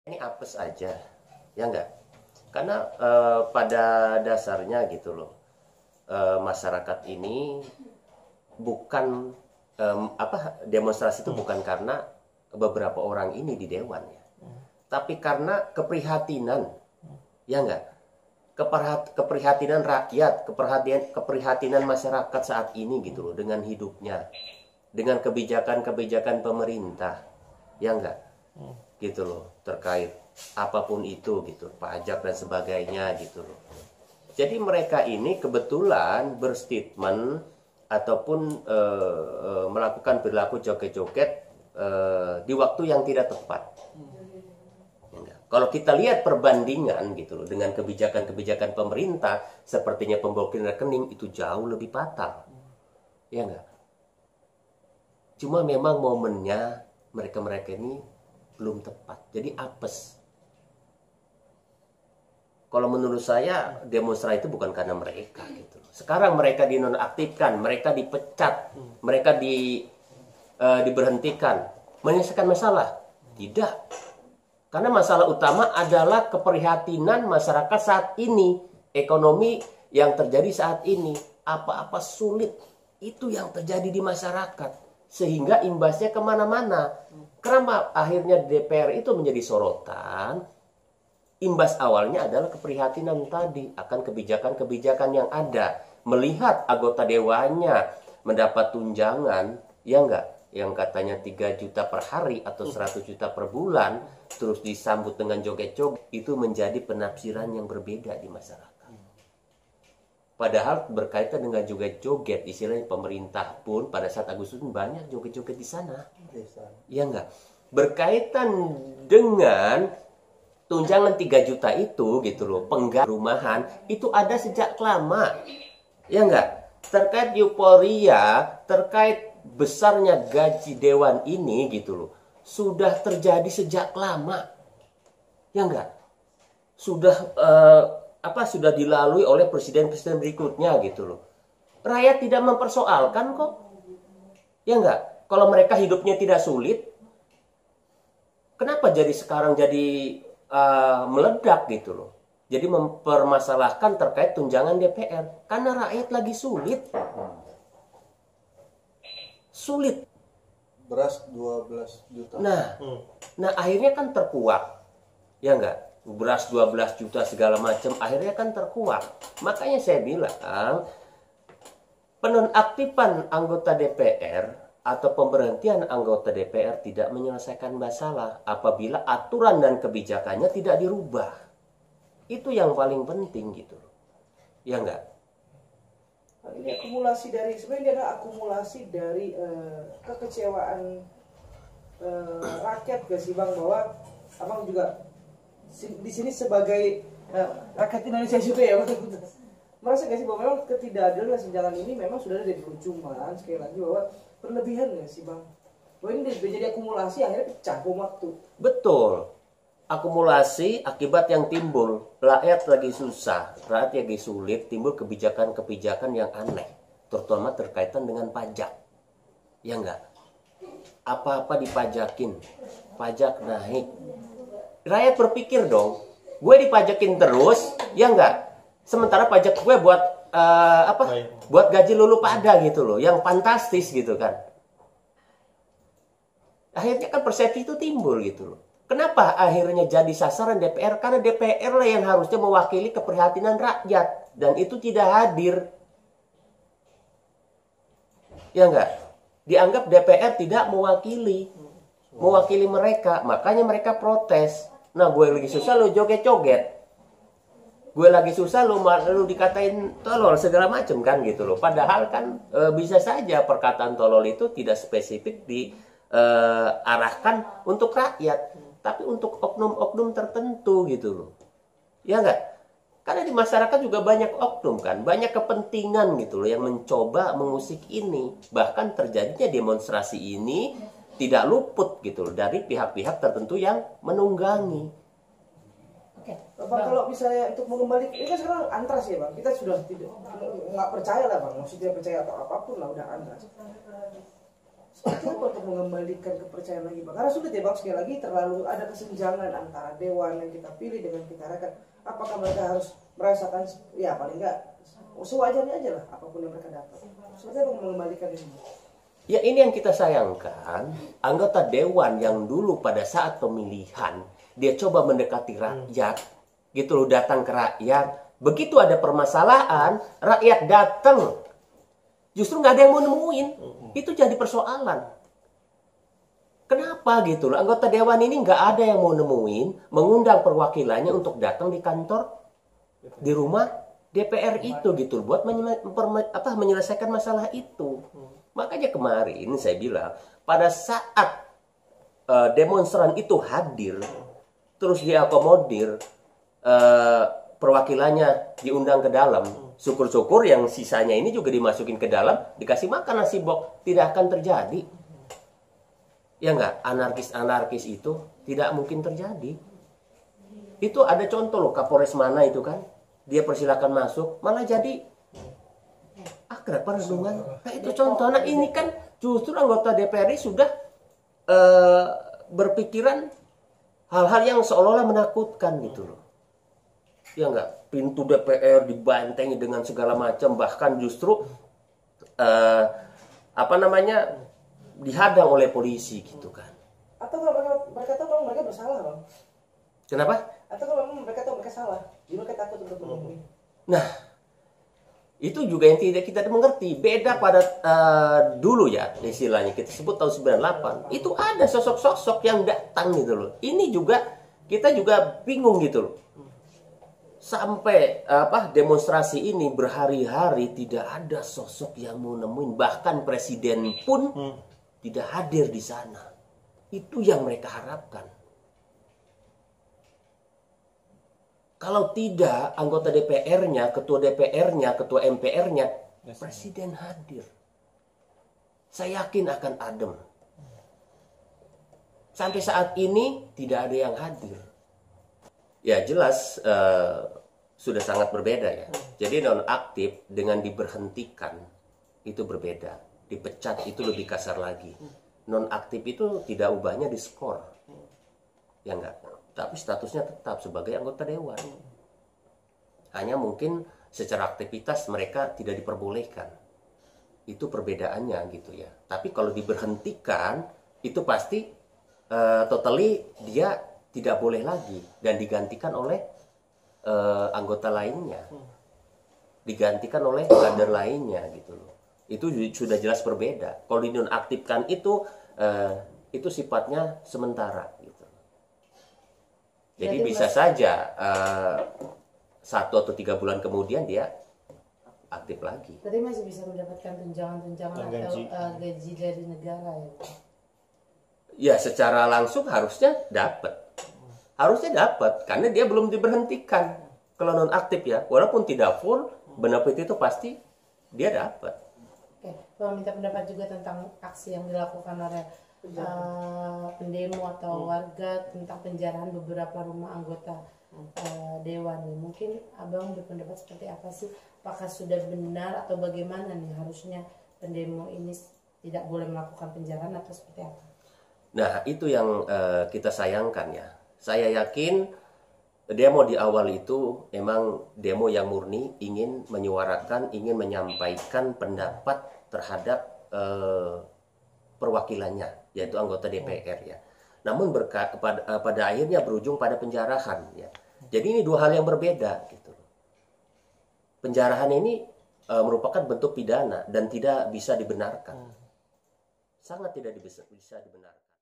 Ini apes aja, ya enggak? Karena pada dasarnya gitu loh, masyarakat ini bukan demonstrasi itu bukan karena beberapa orang ini di dewan ya, tapi karena keprihatinan, ya enggak? Keprihatinan rakyat, keprihatinan masyarakat saat ini gitu loh, dengan hidupnya, dengan kebijakan-kebijakan pemerintah, ya enggak? Gitu loh, terkait apapun itu gitu, pajak dan sebagainya gitu loh. Jadi mereka ini kebetulan berstatement ataupun melakukan perilaku joget-joget di waktu yang tidak tepat. Kalau kita lihat perbandingan gitu loh dengan kebijakan-kebijakan pemerintah, sepertinya pemblokiran rekening itu jauh lebih fatal, ya enggak? Cuma memang momennya mereka ini belum tepat, jadi apes. Kalau menurut saya demonstrasi itu bukan karena mereka gitu. Sekarang mereka dinonaktifkan, mereka dipecat, mereka diberhentikan. Menyelesaikan masalah? Tidak. Karena masalah utama adalah keprihatinan masyarakat saat ini, ekonomi yang terjadi saat ini, apa-apa sulit itu yang terjadi di masyarakat, sehingga imbasnya kemana-mana. Kenapa akhirnya DPR itu menjadi sorotan? Imbas awalnya adalah keprihatinan tadi akan kebijakan-kebijakan yang ada. Melihat anggota dewannya mendapat tunjangan, ya enggak? Yang katanya 3 juta per hari atau 100 juta per bulan, terus disambut dengan joget-joget, itu menjadi penafsiran yang berbeda di masyarakat. Padahal berkaitan dengan joget-joget, istilahnya pemerintah pun pada saat Agustus banyak joget-joget di sana. Ya enggak? Berkaitan dengan tunjangan 3 juta itu gitu loh, pengganti rumahan itu ada sejak lama. Ya enggak? Terkait euforia, terkait besarnya gaji dewan ini gitu loh, sudah terjadi sejak lama. Ya enggak? Sudah sudah dilalui oleh presiden-presiden berikutnya gitu loh. Rakyat tidak mempersoalkan kok. Ya enggak? Kalau mereka hidupnya tidak sulit, kenapa jadi sekarang jadi meledak gitu loh. Jadi mempermasalahkan terkait tunjangan DPR karena rakyat lagi sulit. Sulit. Beras 12 juta. Nah akhirnya kan terkuak. Ya enggak? Beras 12 juta segala macam akhirnya kan terkuak. Makanya saya bilang penonaktifan anggota DPR atau pemberhentian anggota DPR tidak menyelesaikan masalah apabila aturan dan kebijakannya tidak dirubah. Itu yang paling penting gitu. Ya enggak? Nah, ini akumulasi dari, sebenarnya ada akumulasi dari kekecewaan rakyat gak sih Bang, bahwa Abang juga di sini sebagai rakyat Indonesia juga ya Bang. Merasa gak sih bahwa memang ketidakadilan tunjangan ini memang sudah ada di ujungan, sekali lagi bahwa berlebihan gak sih Bang? Bahwa ini jadi akumulasi akhirnya pecah bom waktu. Betul. Akumulasi akibat yang timbul. Rakyat lagi susah, rakyat lagi sulit, timbul kebijakan-kebijakan yang aneh. Terutama terkaitan dengan pajak. Ya enggak? Apa-apa dipajakin. Pajak naik. Rakyat berpikir dong, gue dipajakin terus, ya enggak? Sementara pajak gue buat buat gaji lulu pada gitu loh, yang fantastis gitu kan. Akhirnya kan persepsi itu timbul gitu loh. Kenapa akhirnya jadi sasaran DPR? Karena DPR lah yang harusnya mewakili keprihatinan rakyat, dan itu tidak hadir. Ya enggak? Dianggap DPR tidak mewakili mereka, makanya mereka protes. Nah, gue lagi susah lo joget-joget. Gue lagi susah lu dikatain tolol segala macam kan gitu loh. Padahal kan bisa saja perkataan tolol itu tidak spesifik diarahkan untuk rakyat, tapi untuk oknum-oknum tertentu gitu loh. Ya enggak? Karena di masyarakat juga banyak oknum kan, banyak kepentingan gitu loh yang mencoba mengusik ini. Bahkan terjadinya demonstrasi ini tidak luput gitu loh dari pihak-pihak tertentu yang menunggangi. Bang, kalau misalnya untuk mengembalikan, ini kan sekarang antras ya Bang, kita sudah nggak percaya lah Bang, maksudnya percaya atau apapun lah udah antras. Seperti apa untuk mengembalikan kepercayaan lagi Bang? Karena sulit ya Bang, sekali lagi terlalu ada kesenjangan antara dewan yang kita pilih dengan kita rakyat. Apakah mereka harus merasakan ya paling enggak sewajarnya aja lah apapun yang mereka dapat. Sebenarnya Bang mengembalikan ini. Ya ini yang kita sayangkan, anggota dewan yang dulu pada saat pemilihan dia coba mendekati rakyat, gitu loh, datang ke rakyat. Begitu ada permasalahan, rakyat datang. Justru nggak ada yang mau nemuin. Itu jadi persoalan. Kenapa gitu loh? Anggota dewan ini nggak ada yang mau nemuin, mengundang perwakilannya untuk datang di kantor, di rumah DPR itu gitu loh, buat menyelesaikan masalah itu. Makanya kemarin saya bilang, pada saat demonstran itu hadir, terus diakomodir, perwakilannya diundang ke dalam, syukur-syukur yang sisanya ini juga dimasukin ke dalam, dikasih makan nasi box, tidak akan terjadi. Ya enggak, anarkis-anarkis itu tidak mungkin terjadi. Itu ada contoh loh, Kapolres mana itu kan, dia persilakan masuk, malah jadi akrab perenungan. Nah itu contoh. Nah ini kan justru anggota DPR sudah berpikiran hal-hal yang seolah-olah menakutkan gitu loh. Ya enggak, pintu DPR dibantengi dengan segala macam, bahkan justru dihadang oleh polisi gitu kan. Atau kalau mereka tahu kalau mereka bersalah Bang? Kenapa? Atau kalau mereka tahu mereka salah, jadi mereka takut untuk menemui. Nah, itu juga yang tidak kita mengerti. Beda pada dulu ya, istilahnya kita sebut tahun 98, itu ada sosok-sosok yang datang gitu loh. Ini juga kita juga bingung gitu loh. Sampai demonstrasi ini berhari-hari tidak ada sosok yang mau nemuin, bahkan presiden pun tidak hadir di sana. Itu yang mereka harapkan. Kalau tidak, anggota DPR-nya, ketua MPR-nya, presiden hadir. Saya yakin akan adem. Sampai saat ini tidak ada yang hadir. Ya jelas sudah sangat berbeda ya. Jadi nonaktif dengan diberhentikan itu berbeda. Dipecat itu lebih kasar lagi. Nonaktif itu tidak ubahnya diskor. Ya enggak. Tapi statusnya tetap sebagai anggota dewan. Hanya mungkin secara aktivitas mereka tidak diperbolehkan. Itu perbedaannya gitu ya. Tapi kalau diberhentikan itu pasti totally dia tidak boleh lagi dan digantikan oleh anggota lainnya, digantikan oleh kader lainnya gitu loh. Itu sudah jelas berbeda. Kalau dinonaktifkan itu sifatnya sementara gitu. Jadi bisa saja 1 atau 3 bulan kemudian dia aktif lagi. Berarti masih bisa mendapatkan tunjangan-tunjangan atau gaji dari negara ya? Ya secara langsung harusnya dapat. Karena dia belum diberhentikan. Kalau nonaktif ya, walaupun tidak full, benefit itu pasti dia dapat. Oke, kalau minta pendapat juga tentang aksi yang dilakukan oleh pendemo atau warga tentang penjarahan beberapa rumah anggota dewan. Mungkin abang berpendapat seperti apa sih? Apakah sudah benar atau bagaimana nih harusnya pendemo ini tidak boleh melakukan penjarahan atau seperti apa? Nah itu yang kita sayangkan ya. Saya yakin demo di awal itu memang demo yang murni ingin menyuarakan, ingin menyampaikan pendapat terhadap perwakilannya, yaitu anggota DPR ya. Namun pada akhirnya berujung pada penjarahan ya. Jadi ini dua hal yang berbeda gitu. Penjarahan ini merupakan bentuk pidana dan tidak bisa dibenarkan. Sangat tidak bisa dibenarkan.